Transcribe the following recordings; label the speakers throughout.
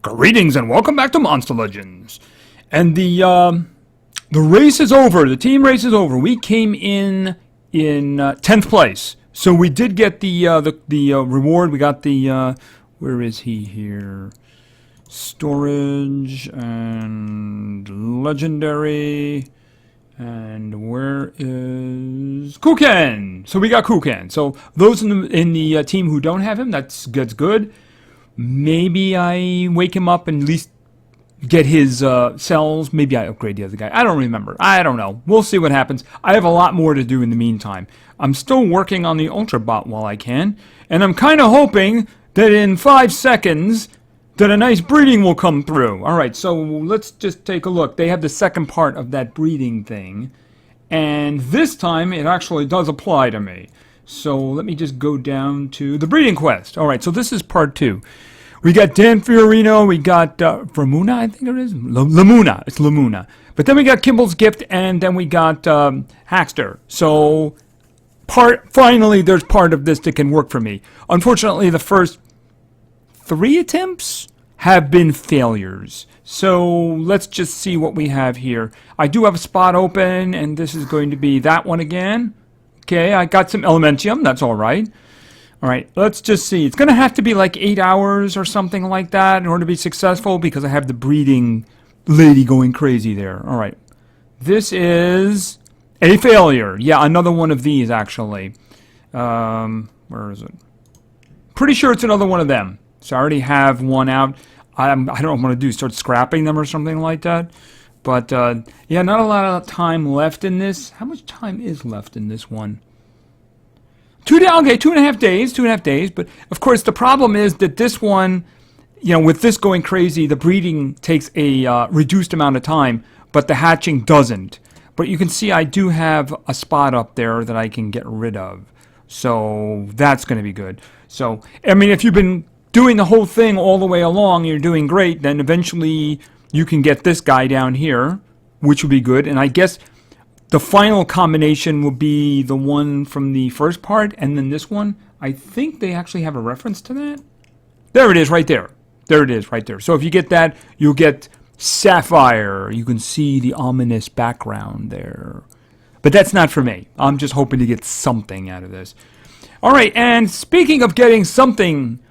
Speaker 1: Greetings and welcome back to Monster Legends. And the race is over. The team race is over. We came in 10th place, so we did get the reward. We got the where is he here? Storage and legendary. And where is Kuken? So we got Kuken. So those in the team who don't have him, that's good. Maybe I wake him up and at least get his cells. Maybe I upgrade the other guy. I don't remember. I don't know. We'll see what happens. I have a lot more to do in the meantime. I'm still working on the Ultra Bot while I can. And I'm kind of hoping that in 5 seconds that a nice breeding will come through. Alright, so let's just take a look. They have the second part of that breeding thing. And this time it actually does apply to me. So let me just go down to the breeding quest. Alright, so this is part 2. We got Dan Fiorino, we got Vermuna, I think it is? Lamuna, it's Lamuna. But then we got Kimball's Gift, and then we got Hackster. So finally there's part of this that can work for me. Unfortunately, the first 3 attempts have been failures. So let's just see what we have here. I do have a spot open, and this is going to be that one again. Okay, I got some Elementium, that's alright. Alright, let's just see. It's going to have to be like 8 hours or something like that in order to be successful because I have the breeding lady going crazy there. Alright, this is a failure. Yeah, another one of these actually. Where is it? Pretty sure it's another one of them. So I already have one out. I don't know what I'm going to do, start scrapping them or something like that. But, yeah, not a lot of time left in this. How much time is left in this one? 2.5 days, 2.5 days. But, of course, the problem is that this one, you know, with this going crazy, the breeding takes a reduced amount of time, but the hatching doesn't. But you can see I do have a spot up there that I can get rid of. So that's going to be good. So, I mean, if you've been doing the whole thing all the way along, you're doing great, then eventually you can get this guy down here, which would be good. And I guess the final combination will be the one from the first part, and then this one. I think they actually have a reference to that. There it is, right there. There it is, right there. So if you get that, you'll get Sapphire. You can see the ominous background there. But that's not for me. I'm just hoping to get something out of this. All right, and speaking of getting something,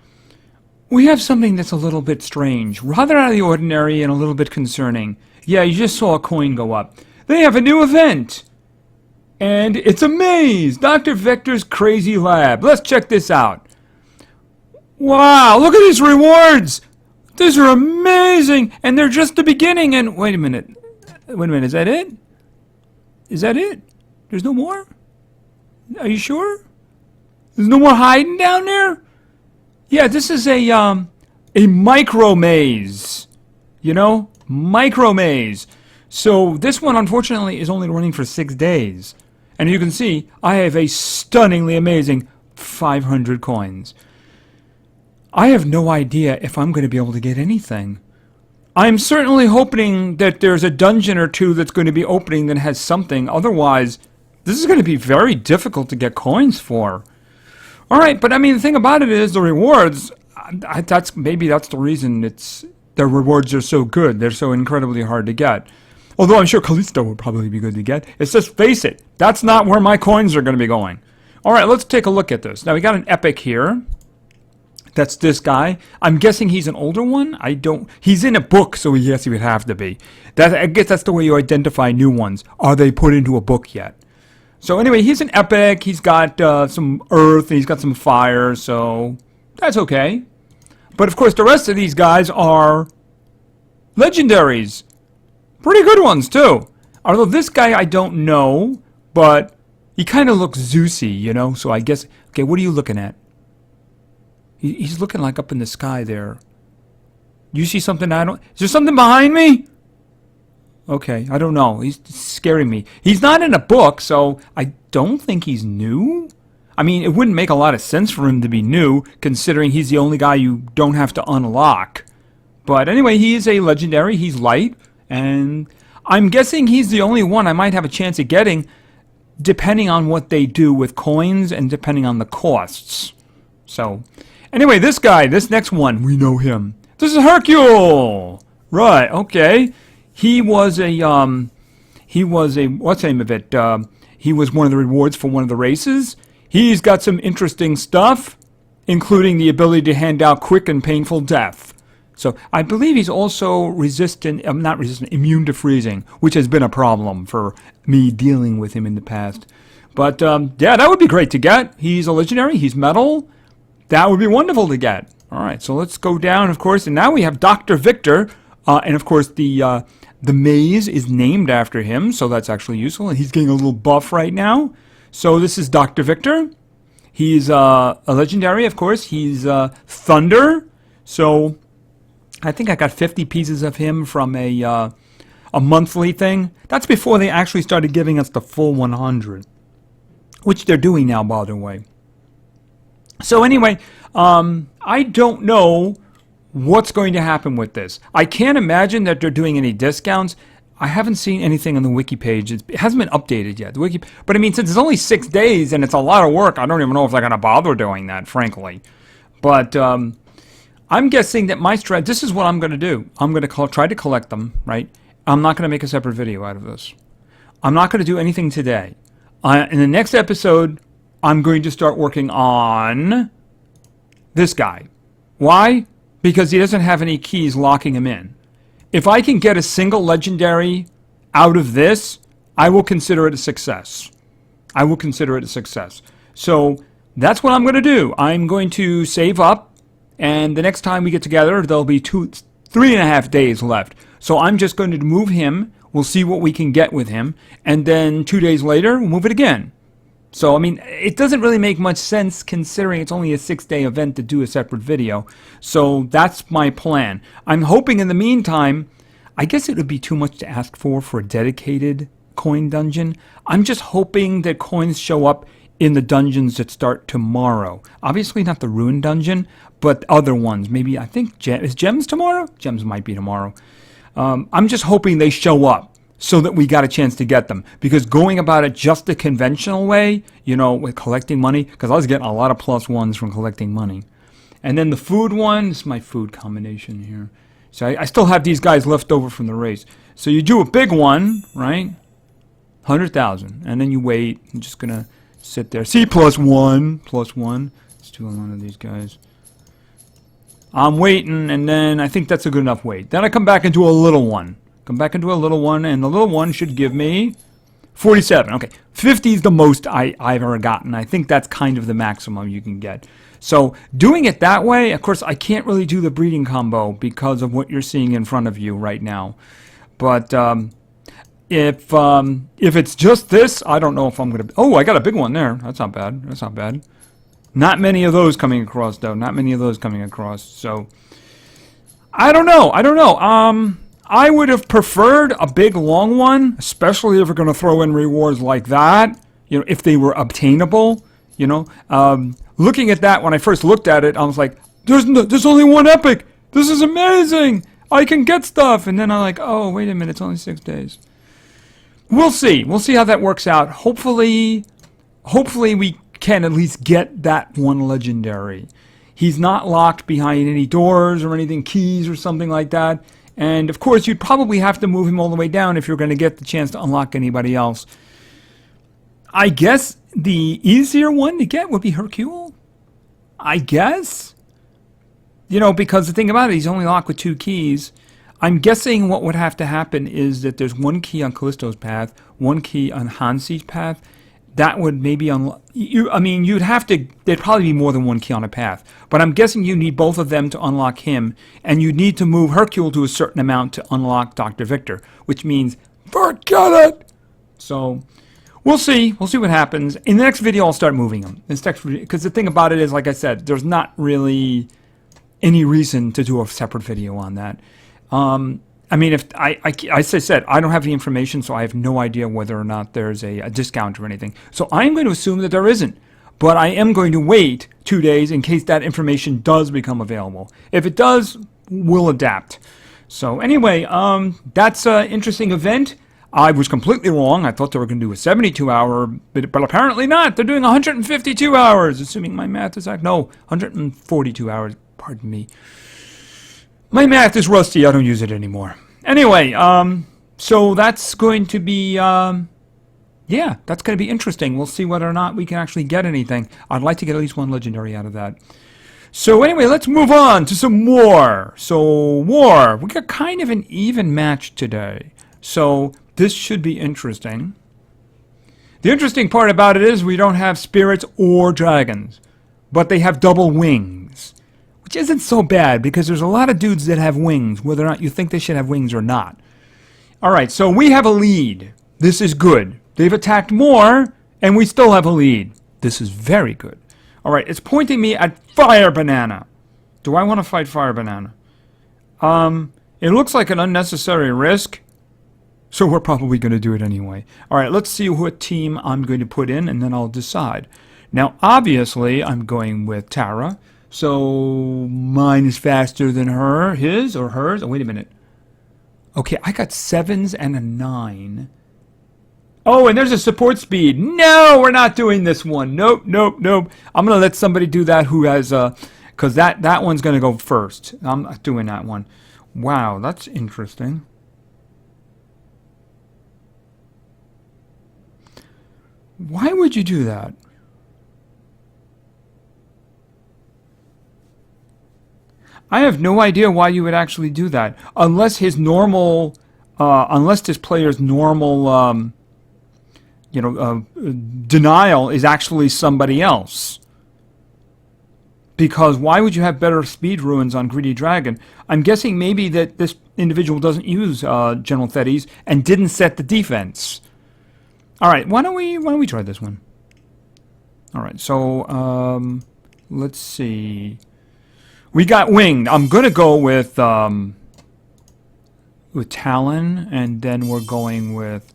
Speaker 1: we have something that's a little bit strange, rather out of the ordinary and a little bit concerning. Yeah, you just saw a coin go up. They have a new event! And it's a maze! Dr. Viktor's Crazy Lab. Let's check this out. Wow, look at these rewards! These are amazing! And they're just the beginning, and wait a minute, is that it? Is that it? There's no more? Are you sure? There's no more hiding down there? Yeah, this is a micro maze. You know? Micro maze. So this one, unfortunately, is only running for 6 days. And you can see, I have a stunningly amazing 500 coins. I have no idea if I'm going to be able to get anything. I'm certainly hoping that there's a dungeon or two that's going to be opening that has something. Otherwise, this is going to be very difficult to get coins for. Alright, but I mean, the thing about it is the rewards, maybe that's the reason their rewards are so good. They're so incredibly hard to get. Although I'm sure Callisto would probably be good to get. It's just, face it, that's not where my coins are going to be going. Alright, let's take a look at this. Now, we got an epic here. That's this guy. I'm guessing he's an older one. He's in a book, so yes, he would have to be. I guess that's the way you identify new ones. Are they put into a book yet? So anyway, he's an epic. He's got some earth, and he's got some fire, so that's okay. But of course, the rest of these guys are legendaries. Pretty good ones, too. Although this guy I don't know, but he kind of looks Zeusy, you know? So I guess, okay, what are you looking at? He's looking like up in the sky there. You see something I don't... Is there something behind me? Okay, I don't know. He's scaring me. He's not in a book, so I don't think he's new. I mean, it wouldn't make a lot of sense for him to be new, considering he's the only guy you don't have to unlock. But anyway, he is a legendary. He's light, and I'm guessing he's the only one I might have a chance of getting, depending on what they do with coins and depending on the costs. So, anyway, this guy, this next one, we know him. This is Hercule! Right, okay. He was a, what's the name of it? He was one of the rewards for one of the races. He's got some interesting stuff, including the ability to hand out quick and painful death. So I believe he's also immune to freezing, which has been a problem for me dealing with him in the past. But yeah, that would be great to get. He's a legendary. He's metal. That would be wonderful to get. All right, so let's go down, of course, and now we have Dr. Viktor, and of course the maze is named after him, so that's actually useful. And he's getting a little buff right now. So this is Dr. Viktor. He's a legendary, of course. He's Thunder. So I think I got 50 pieces of him from a monthly thing. That's before they actually started giving us the full 100, which they're doing now, by the way. So anyway, I don't know what's going to happen with this. I can't imagine that they're doing any discounts. I haven't seen anything on the wiki page. It hasn't been updated yet. But I mean, since it's only 6 days and it's a lot of work, I don't even know if they're going to bother doing that, frankly. But I'm guessing that my strat, this is what I'm going to do. I'm going to try to collect them, right? I'm not going to make a separate video out of this. I'm not going to do anything today. In the next episode, I'm going to start working on this guy. Why? Because he doesn't have any keys locking him in. If I can get a single legendary out of this, I will consider it a success. I will consider it a success. So that's what I'm going to do. I'm going to save up, and the next time we get together, there'll be 3.5 days left. So I'm just going to move him. We'll see what we can get with him, and then 2 days later, we'll move it again. So, I mean, it doesn't really make much sense considering it's only a 6-day event to do a separate video. So that's my plan. I'm hoping in the meantime, I guess it would be too much to ask for a dedicated coin dungeon. I'm just hoping that coins show up in the dungeons that start tomorrow. Obviously not the Ruin dungeon, but other ones. Maybe, I think, is Gems tomorrow? Gems might be tomorrow. I'm just hoping they show up so that we got a chance to get them. Because going about it just the conventional way, you know, with collecting money, because I was getting a lot of +1s from collecting money. And then the food one, this is my food combination here. So I still have these guys left over from the race. So you do a big one, right? 100,000. And then you wait. I'm just going to sit there. See, +1. Let's do one of these guys. I'm waiting, and then I think that's a good enough wait. Then I come back into a little one. Come back into a little one, and the little one should give me 47. Okay, 50 is the most I've ever gotten. I think that's kind of the maximum you can get. So doing it that way, of course, I can't really do the breeding combo because of what you're seeing in front of you right now. But if it's just this, I don't know if I'm going to... Oh, I got a big one there. That's not bad. That's not bad. Not many of those coming across, though. Not many of those coming across. So I don't know. I would have preferred a big long one, especially if we're going to throw in rewards like that, you know, if they were obtainable, you know. Looking at that, when I first looked at it, I was like, there's only one epic. This is amazing. I can get stuff. And then I'm like, oh, wait a minute, it's only 6 days. We'll see. We'll see how that works out. Hopefully we can at least get that one legendary. He's not locked behind any doors or anything, keys or something like that. And, of course, you'd probably have to move him all the way down if you're going to get the chance to unlock anybody else. I guess the easier one to get would be Hercule. I guess. You know, because the thing about it, he's only locked with 2 keys. I'm guessing what would have to happen is that there's 1 key on Callisto's path, 1 key on Hansi's path. That would maybe unlock... you'd have to... There'd probably be more than 1 key on a path. But I'm guessing you need both of them to unlock him. And you need to move Hercule to a certain amount to unlock Dr. Viktor. Which means, forget it! So, we'll see. We'll see what happens. In the next video, I'll start moving them. Because the thing about it is, like I said, there's not really any reason to do a separate video on that. I mean, if as I said, I don't have the information, so I have no idea whether or not there's a discount or anything. So I'm going to assume that there isn't. But I am going to wait 2 days in case that information does become available. If it does, we'll adapt. So anyway, that's an interesting event. I was completely wrong. I thought they were going to do a 72-hour, but apparently not. They're doing 152 hours, assuming my math is right. No, 142 hours, pardon me. My math is rusty. I don't use it anymore. Anyway, so that's going to be, yeah, that's going to be interesting. We'll see whether or not we can actually get anything. I'd like to get at least one legendary out of that. So anyway, let's move on to some war. So war, we got kind of an even match today. So this should be interesting. The interesting part about it is we don't have spirits or dragons, but they have double wings, which isn't so bad because there's a lot of dudes that have wings, whether or not you think they should have wings or not. All right, so we have a lead. This is good. They've attacked more, and we still have a lead. This is very good. All right, it's pointing me at Fire Banana. Do I want to fight Fire Banana? It looks like an unnecessary risk, so we're probably going to do it anyway. All right, let's see what team I'm going to put in, and then I'll decide. Now, obviously, I'm going with Tara, so mine is faster than his or hers. Oh, wait a minute. Okay, I got 7s and a 9. Oh, and there's a support speed. No, we're not doing this one. Nope, nope, nope. I'm going to let somebody do that who has, because that one's going to go first. I'm not doing that one. Wow, that's interesting. Why would you do that? I have no idea why you would actually do that. Unless his normal, unless this player's normal, denial is actually somebody else. Because why would you have better speed ruins on Greedy Dragon? I'm guessing maybe that this individual doesn't use General Thetis and didn't set the defense. All right, why don't we try this one? All right, so let's see. We got winged. I'm gonna go with Talon, and then we're going with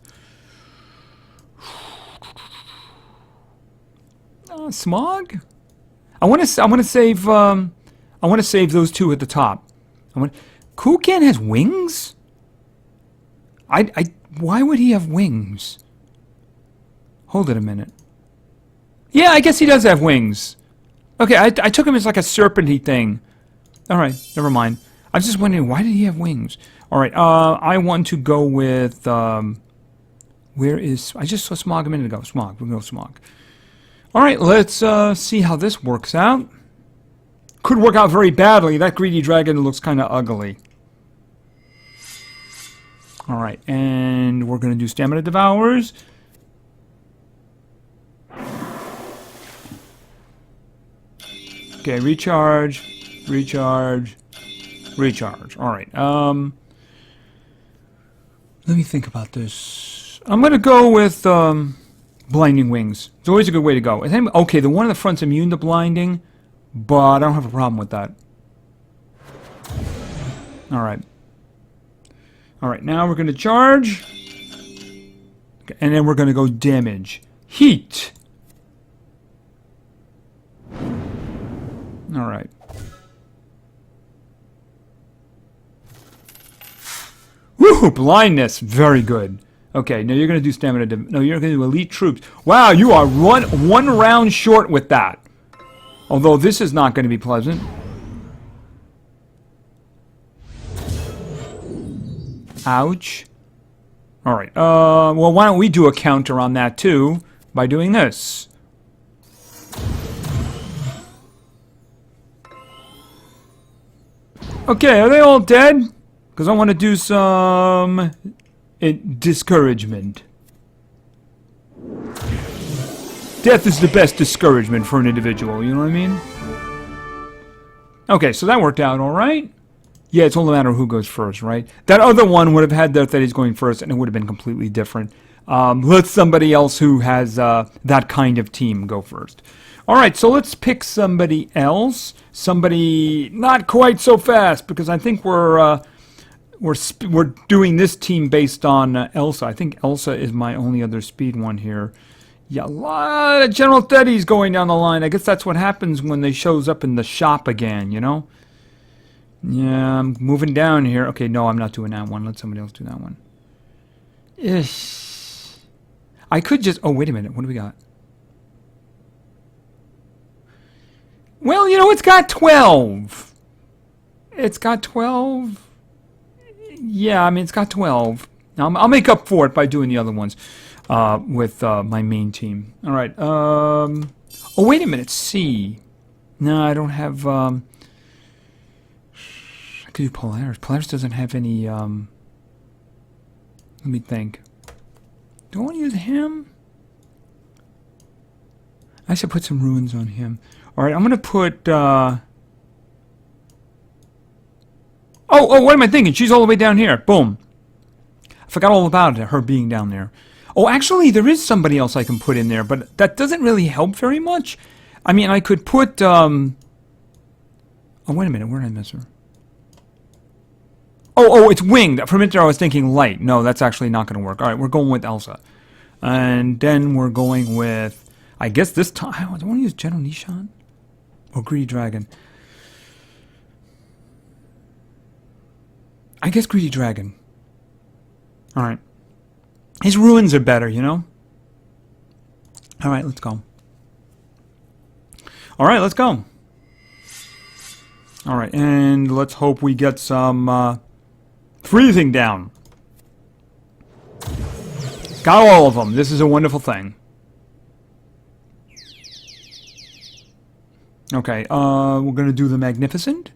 Speaker 1: Smog. I want to save. I want to save those two at the top. Kukan has wings. Why would he have wings? Hold it a minute. Yeah, I guess he does have wings. Okay, I took him as like a serpenty thing. All right, never mind. I was just wondering, why did he have wings? All right, I want to go with, where is, I just saw Smog a minute ago. Smog, we'll go Smog. All right, let's see how this works out. Could work out very badly. That Greedy Dragon looks kind of ugly. All right, and we're going to do Stamina Devours. Okay, recharge, recharge, recharge. All right. Let me think about this. I'm gonna go with blinding wings. It's always a good way to go. Okay, the one in the front's immune to blinding, but I don't have a problem with that. All right. All right. Now we're gonna charge, okay, and then we're gonna go damage. Heat. All right. Woo! Blindness. Very good. Okay, now you're going to do stamina. No, you're going to do elite troops. Wow, you are one round short with that. Although this is not going to be pleasant. Ouch. All right. Well, why don't we do a counter on that too by doing this? Okay, are they all dead? Because I want to do some discouragement. Death is the best discouragement for an individual, you know what I mean? Okay, so that worked out all right. Yeah, it's only a matter of who goes first, right? That other one would have had that he's going first, and it would have been completely different. Let somebody else who has that kind of team go first. All right, so let's pick somebody else. Somebody not quite so fast, because I think we're doing this team based on Elsa. I think Elsa is my only other speed one here. Yeah, a lot of General Thetis going down the line. I guess that's what happens when they shows up in the shop again, you know? Yeah, I'm moving down here. Okay, no, I'm not doing that one. Let somebody else do that one. Ish. I could just... Oh, wait a minute. What do we got? Well, you know, it's got 12. It's got 12. Yeah, I mean, it's got 12. I'll make up for it by doing the other ones with my main team. All right. Oh, wait a minute. C. No, I don't have... I could do Polaris. Polaris doesn't have any... let me think. Do I want to use him? I should put some ruins on him. All right, I'm going to put... Oh, what am I thinking? She's all the way down here. Boom. I forgot all about it, her being down there. Oh, actually, there is somebody else I can put in there, but that doesn't really help very much. I mean, I could put... Oh, wait a minute. Where did I miss her? Oh, it's winged. For a minute there, I was thinking light. No, that's actually not going to work. All right, we're going with Elsa. And then we're going with... I guess this time... I want to use General Nishon? Or Greedy Dragon? I guess Greedy Dragon. Alright. His ruins are better, you know? Alright, let's go. Alright, let's go. Alright, and let's hope we get some freezing down. Got all of them. This is a wonderful thing. Okay, we're going to do the Magnificent.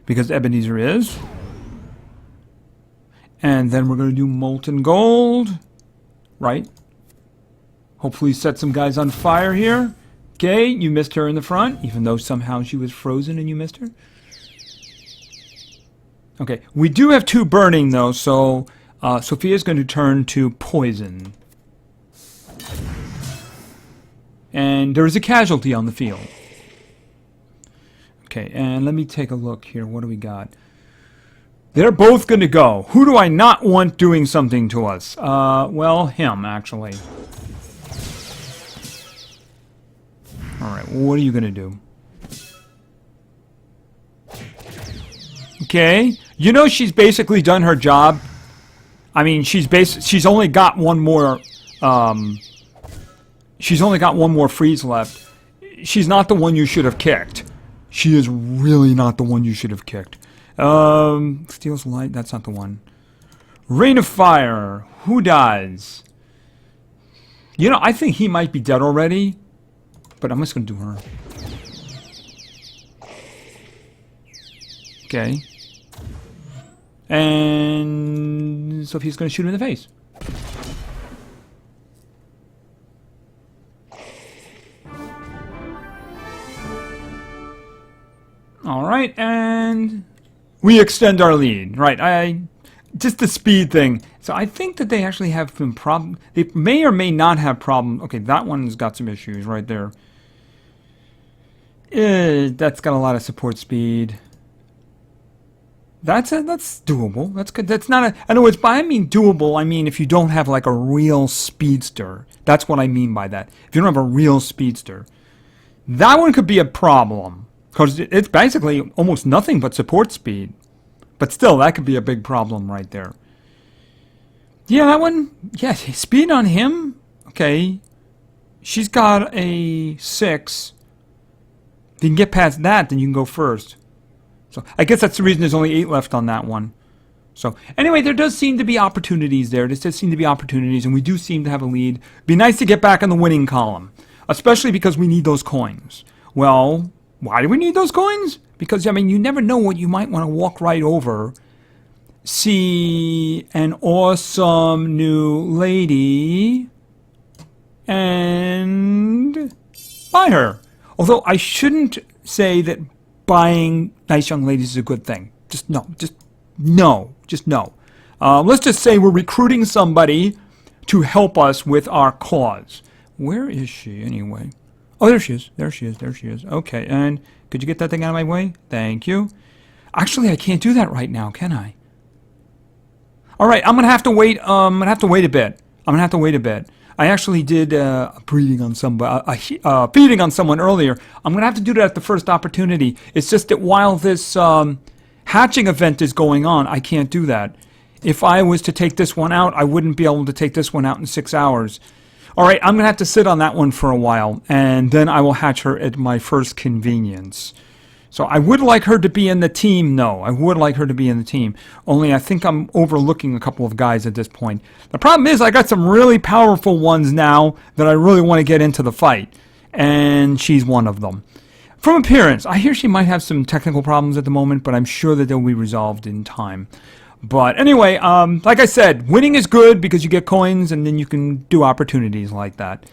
Speaker 1: Because Ebenezer is. And then we're going to do Molten Gold. Right. Hopefully set some guys on fire here. Okay, you missed her in the front, even though somehow she was frozen and you missed her. Okay, we do have 2 burning though, so Sophia's going to turn to poison. And there is a casualty on the field. Okay, and let me take a look here. What do we got? They're both going to go. Who do I not want doing something to us? Well, him, actually. Alright, what are you going to do? Okay, you know she's basically done her job. I mean, she's only got one more... she's only got one more freeze left. She's not the one you should have kicked. She is really not the one you should have kicked. Steel's Light, that's not the one. Rain of Fire, who dies? You know, I think he might be dead already, but I'm just going to do her. Okay. And Sophie's going to shoot him in the face. Alright, and we extend our lead. Right, just the speed thing. So I think that they actually have some problem. They may or may not have problem. Okay, that one's got some issues right there. That's got a lot of support speed. That's doable. That's good. That's not a... In other words, by I mean doable, I mean if you don't have like a real speedster. That's what I mean by that. If you don't have a real speedster. That one could be a problem. Because it's basically almost nothing but support speed. But still, that could be a big problem right there. Yeah, that one... Yeah, speed on him? Okay. She's got a 6. If you can get past that, then you can go first. So I guess that's the reason there's only 8 left on that one. So anyway, there does seem to be opportunities there. There does seem to be opportunities, and we do seem to have a lead. Be nice to get back in the winning column. Especially because we need those coins. Well... Why do we need those coins? Because, I mean, you never know what you might want to walk right over, see an awesome new lady, and buy her. Although I shouldn't say that buying nice young ladies is a good thing. Just no. Let's just say we're recruiting somebody to help us with our cause. Where is she, anyway? Oh, there she is. There she is. Okay, and could you get that thing out of my way? Thank you. Actually, I can't do that right now, can I? All right, I'm going to have to wait. A bit. I actually did a breeding on somebody, feeding on someone earlier. I'm going to have to do that at the first opportunity. It's just that while this hatching event is going on, I can't do that. If I was to take this one out, I wouldn't be able to take this one out in 6 hours. All right, I'm going to have to sit on that one for a while, and then I will hatch her at my first convenience. So I would like her to be in the team, no. I would like her to be in the team. Only I think I'm overlooking a couple of guys at this point. The problem is I got some really powerful ones now that I really want to get into the fight. And she's one of them. From appearance, I hear she might have some technical problems at the moment, but I'm sure that they'll be resolved in time. But anyway, like I said, winning is good because you get coins and then you can do opportunities like that.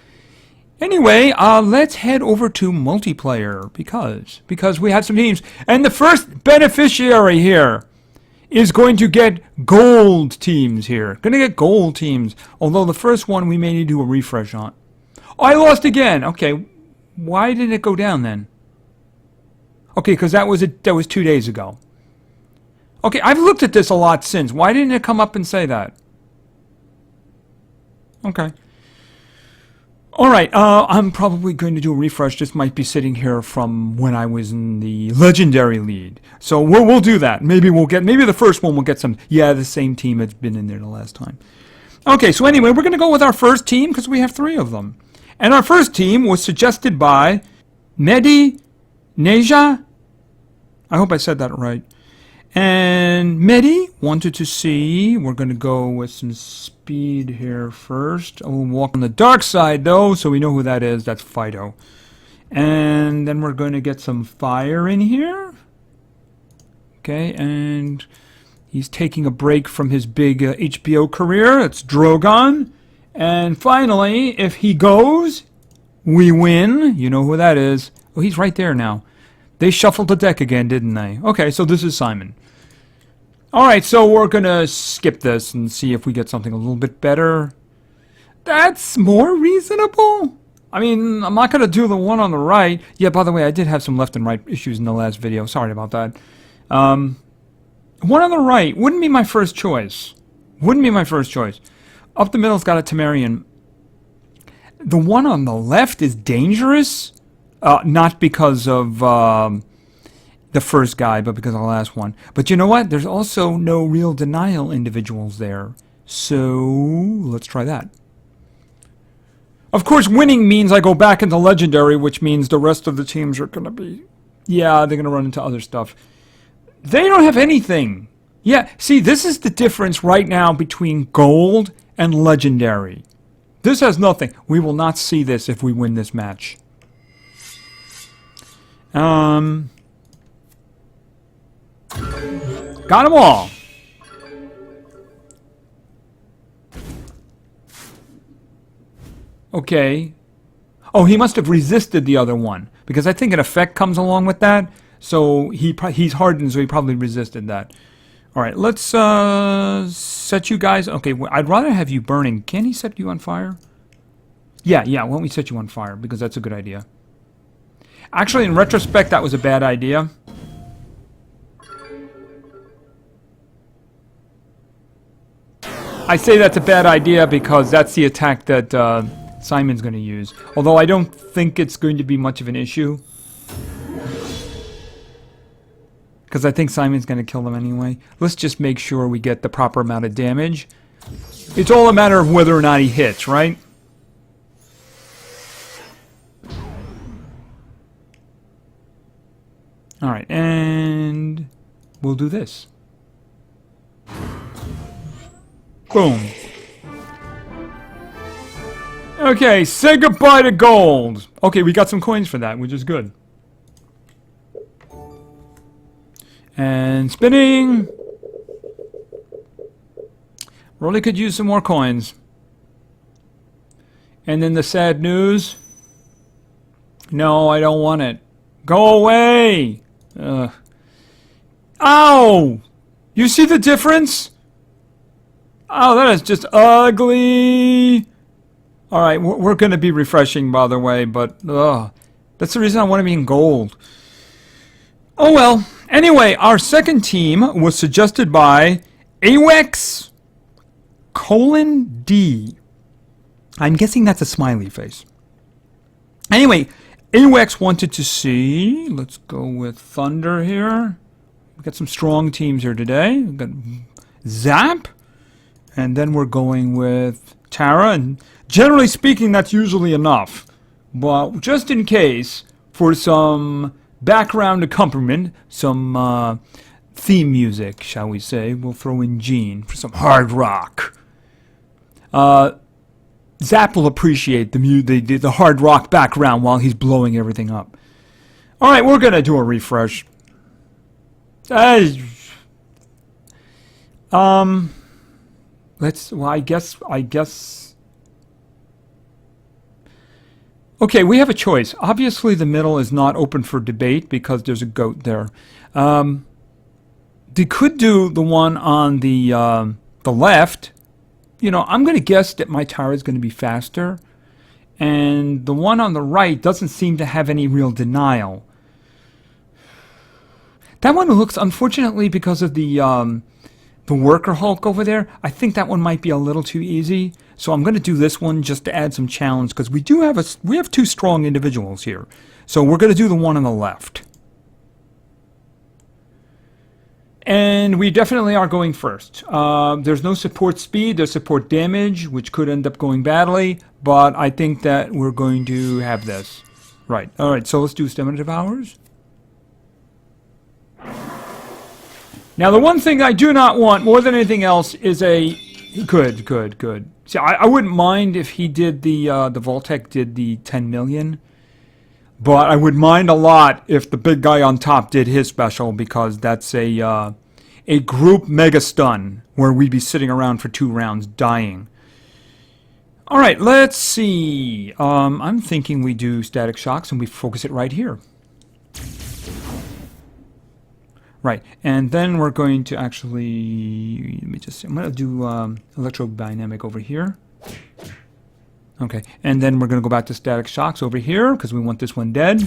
Speaker 1: Anyway, let's head over to multiplayer because we have some teams. And the first beneficiary here is going to get gold teams here. Going to get gold teams. Although the first one we may need to do a refresh on. Oh, I lost again. Okay, why did it go down then? Okay, because that was 2 days ago. Okay, I've looked at this a lot since. Why didn't it come up and say that? Okay. Alright, I'm probably going to do a refresh. This might be sitting here from when I was in the legendary lead. So we'll do that. Maybe the first one will get some, the same team that's been in there the last time. Okay, so anyway, we're going to go with our first team because we have 3 of them. And our first team was suggested by Mehdi Neja. I hope I said that right. And Mehdi wanted to see, we're going to go with some speed here first. We'll walk on the dark side though, so we know who that is. That's Fido. And then we're going to get some fire in here. Okay, and he's taking a break from his big HBO career. It's Drogon. And finally, if he goes, we win. You know who that is. Oh, he's right there now. They shuffled the deck again, didn't they? Okay, so this is Simon. Alright, so we're going to skip this and see if we get something a little bit better. That's more reasonable. I mean, I'm not going to do the one on the right. Yeah, by the way, I did have some left and right issues in the last video. Sorry about that. One on the right wouldn't be my first choice. Wouldn't be my first choice. Up the middle's got a Temerian. The one on the left is dangerous. Not because of the first guy, but because of the last one. But you know what? There's also no real denial individuals there. So let's try that. Of course, winning means I go back into Legendary, which means the rest of the teams are going to be... Yeah, they're going to run into other stuff. They don't have anything. Yeah, see, this is the difference right now between Gold and Legendary. This has nothing. We will not see this if we win this match. Got them all. Okay. Oh, he must have resisted the other one because I think an effect comes along with that. So he's hardened, so he probably resisted that. All right, let's set you guys. Okay, I'd rather have you burning. Can he set you on fire? Yeah. Why don't we set you on fire because that's a good idea. Actually, in retrospect, that was a bad idea. I say that's a bad idea because that's the attack that Simon's going to use. Although I don't think it's going to be much of an issue. Because I think Simon's going to kill them anyway. Let's just make sure we get the proper amount of damage. It's all a matter of whether or not he hits, right? Alright, and we'll do this. Boom. Okay, say goodbye to gold. Okay, we got some coins for that, which is good. And spinning. Really could use some more coins. And then the sad news. No, I don't want it. Go away! Ow! You see the difference? Oh, that is just ugly. Alright, we're going to be refreshing, by the way, but that's the reason I want to be in gold. Oh well. Anyway, our second team was suggested by AWEX :D. I'm guessing that's a smiley face. Anyway, AWEX wanted to see, let's go with Thunder here. We've got some strong teams here today. We've got Zap. And then we're going with Tara, and generally speaking, that's usually enough. But just in case, for some background accompaniment, some theme music, shall we say, we'll throw in Gene for some hard rock. Zap will appreciate the hard rock background while he's blowing everything up. All right, we're gonna do a refresh. I guess. Okay, we have a choice. Obviously, the middle is not open for debate because there's a goat there. They could do the one on the left. You know, I'm going to guess that my Tara is going to be faster. And the one on the right doesn't seem to have any real denial. That one looks, unfortunately, because of the worker Hulk over there, I think that one might be a little too easy. So I'm going to do this one just to add some challenge, because we have two strong individuals here. So we're going to do the one on the left. And we definitely are going first. There's no support speed, there's support damage, which could end up going badly, but I think that we're going to have this. Right, alright, so let's do Stimulative Powers. Now the one thing I do not want more than anything else is a... Good. See, I wouldn't mind if he did the Voltec did the 10 million. But I would mind a lot if the big guy on top did his special, because that's a group mega stun where we'd be sitting around for 2 rounds dying. All right, let's see. I'm thinking we do static shocks and we focus it right here. Right, and then we're going to actually, I'm going to do electrodynamic over here. Okay, and then we're going to go back to static shocks over here because we want this one dead.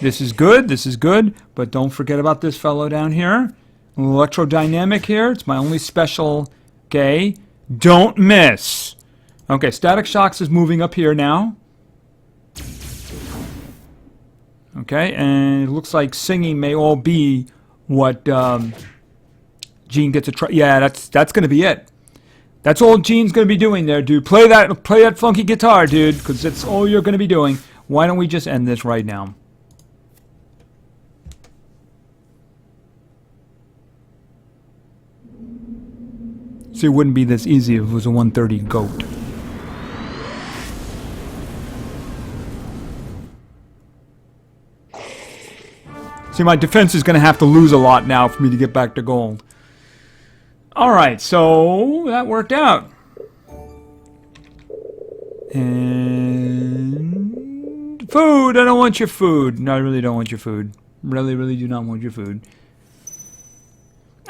Speaker 1: This is good, but don't forget about this fellow down here. Electrodynamic here, it's my only special. Okay, don't miss. Okay, static shocks is moving up here now. Okay, and it looks like singing may all be what Gene gets to try. Yeah, that's going to be it. That's all Gene's going to be doing there, dude. Play that funky guitar, dude, because that's all you're going to be doing. Why don't we just end this right now? See, it wouldn't be this easy if it was a 130 goat. See, my defense is going to have to lose a lot now for me to get back to gold. Alright, so that worked out. And... food! I don't want your food. No, I really don't want your food. Really do not want your food.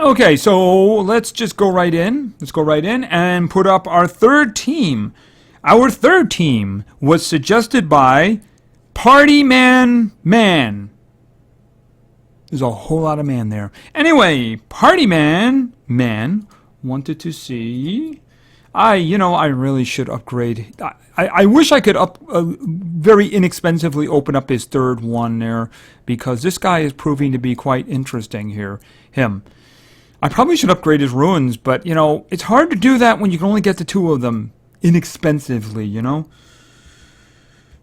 Speaker 1: Okay, so let's just go right in. Let's go right in and put up our third team. Our third team was suggested by Party Man. There's a whole lot of man there. Anyway, Party Man wanted to see... I really should upgrade. I wish I could very inexpensively open up his third one there, because this guy is proving to be quite interesting here. I probably should upgrade his ruins, but, it's hard to do that when you can only get the 2 of them inexpensively,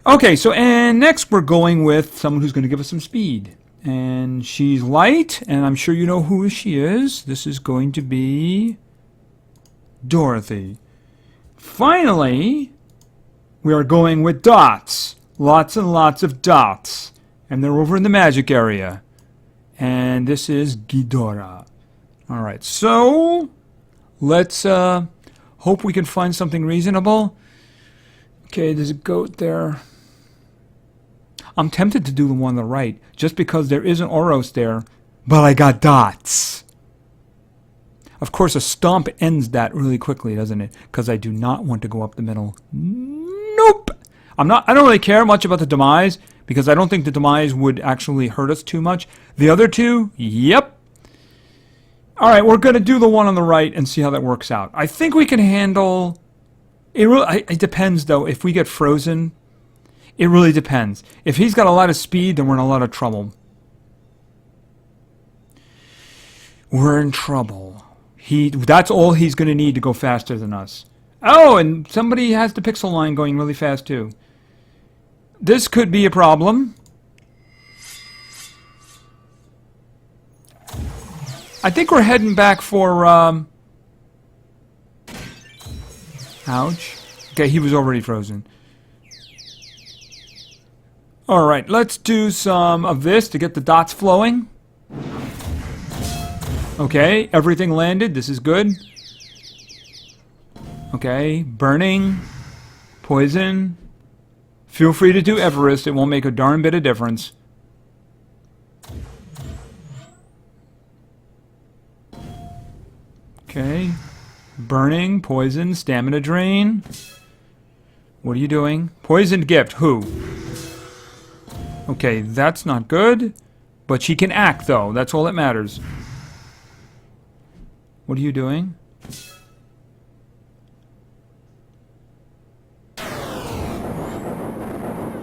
Speaker 1: Okay, so, and next we're going with someone who's going to give us some speed. And she's light, and I'm sure you know who she is. This is going to be Dorothy. Finally, we are going with dots. Lots and lots of dots. And they're over in the magic area. And this is Ghidorah. Alright, so let's hope we can find something reasonable. Okay, there's a goat there. I'm tempted to do the one on the right, just because there is an Oros there, but I got dots. Of course, a stomp ends that really quickly, doesn't it? Because I do not want to go up the middle. Nope! I don't really care much about the demise, because I don't think the demise would actually hurt us too much. The other 2, yep. Alright, we're going to do the one on the right and see how that works out. I think we can handle... It depends, though. If we get frozen... It really depends. If he's got a lot of speed, then we're in a lot of trouble. We're in trouble. That's all he's going to need to go faster than us. Oh, and somebody has the pixel line going really fast too. This could be a problem. I think we're heading back for, ouch. Okay, he was already frozen. Alright, let's do some of this to get the dots flowing. Okay, everything landed. This is good. Okay, burning. Poison. Feel free to do Everest. It won't make a darn bit of difference. Okay. Burning, poison, stamina drain. What are you doing? Poisoned gift. Who? Okay, that's not good. But she can act, though. That's all that matters. What are you doing?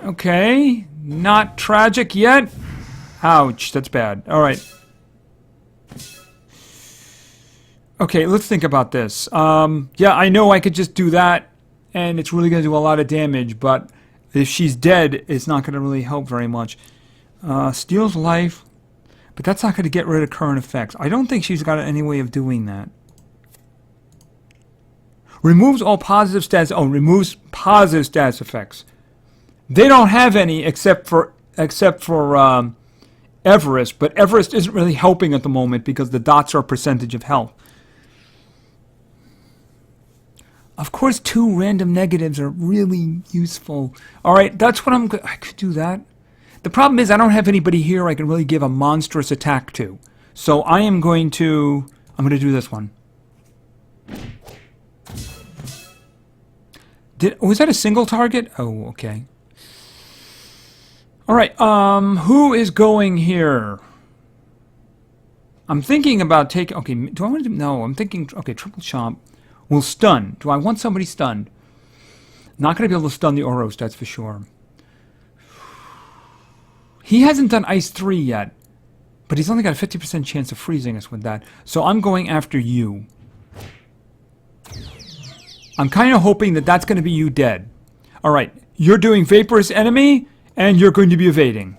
Speaker 1: Okay. Not tragic yet. Ouch, that's bad. Alright. Okay, let's think about this. Yeah, I know I could just do that, and it's really going to do a lot of damage, but if she's dead, it's not going to really help very much. Steals life, but that's not going to get rid of current effects. I don't think she's got any way of doing that. Removes all positive stats. Oh, removes positive stats effects. They don't have any except for Everest, but Everest isn't really helping at the moment because the dots are a percentage of health. Of course, 2 random negatives are really useful. Alright, that's what I could do that. The problem is I don't have anybody here I can really give a monstrous attack to. So I'm going to do this one. Was that a single target? Oh, okay. Alright, who is going here? I'm thinking about taking... Okay, do I want to do... No, I'm thinking... Okay, triple chomp. Will stun. Do I want somebody stunned? Not going to be able to stun the Oros, that's for sure. He hasn't done Ice 3 yet. But he's only got a 50% chance of freezing us with that. So I'm going after you. I'm kind of hoping that that's going to be you dead. Alright, you're doing Vaporous Enemy, and you're going to be evading.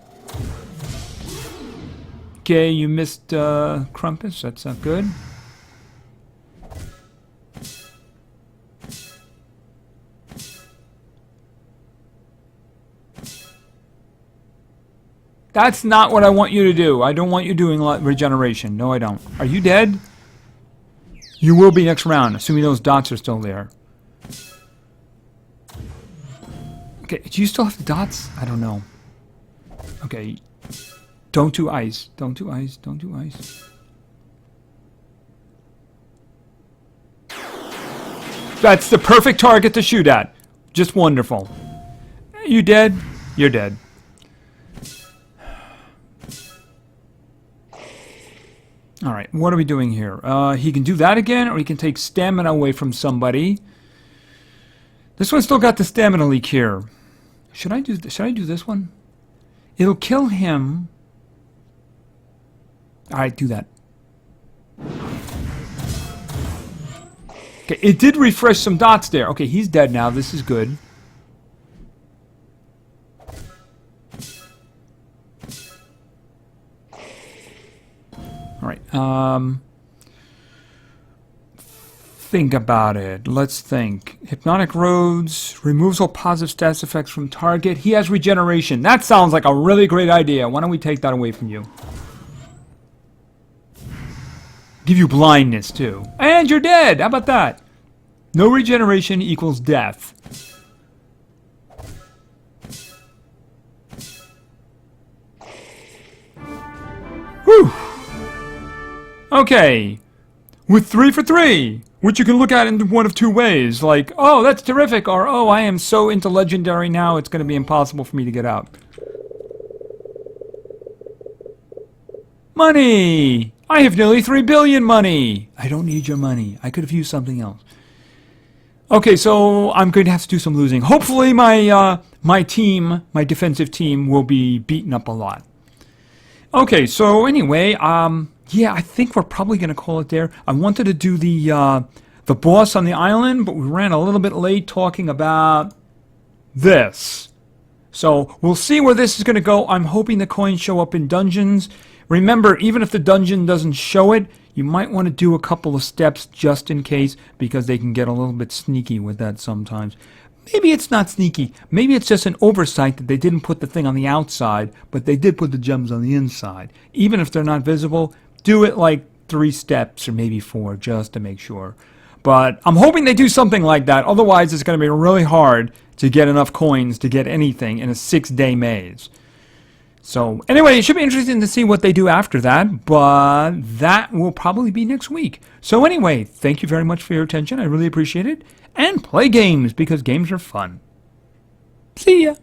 Speaker 1: Okay, you missed Crumpus, that's not good. That's not what I want you to do. I don't want you doing regeneration. No, I don't. Are you dead? You will be next round, assuming those dots are still there. Okay, do you still have the dots? I don't know. Okay. Don't do ice. Don't do ice. Don't do ice. That's the perfect target to shoot at. Just wonderful. You dead? You're dead. Alright, what are we doing here? He can do that again, or he can take stamina away from somebody. This one's still got the stamina leak here. Should I do this one? It'll kill him. Alright, do that. Okay, it did refresh some dots there. Okay, he's dead now. This is good. Alright, think about it. Let's think. Hypnotic Roads removes all positive stats effects from target. He has regeneration. That sounds like a really great idea. Why don't we take that away from you? Give you blindness, too. And you're dead! How about that? No regeneration equals death. Whew! Okay, with 3 for 3, which you can look at in one of 2 ways, like, oh, that's terrific, or, oh, I am so into Legendary now, it's going to be impossible for me to get out. Money! I have nearly 3 billion money! I don't need your money. I could have used something else. Okay, so I'm going to have to do some losing. Hopefully my my defensive team, will be beaten up a lot. Okay, so anyway, yeah, I think we're probably going to call it there. I wanted to do the boss on the island, but we ran a little bit late talking about this. So we'll see where this is going to go. I'm hoping the coins show up in dungeons. Remember, even if the dungeon doesn't show it, you might want to do a couple of steps just in case, because they can get a little bit sneaky with that sometimes. Maybe it's not sneaky. Maybe it's just an oversight that they didn't put the thing on the outside, but they did put the gems on the inside. Even if they're not visible, do it like 3 steps or maybe 4 just to make sure. But I'm hoping they do something like that. Otherwise, it's going to be really hard to get enough coins to get anything in a 6-day maze. So anyway, it should be interesting to see what they do after that, but that will probably be next week. So anyway, thank you very much for your attention. I really appreciate it. And play games, because games are fun. See ya!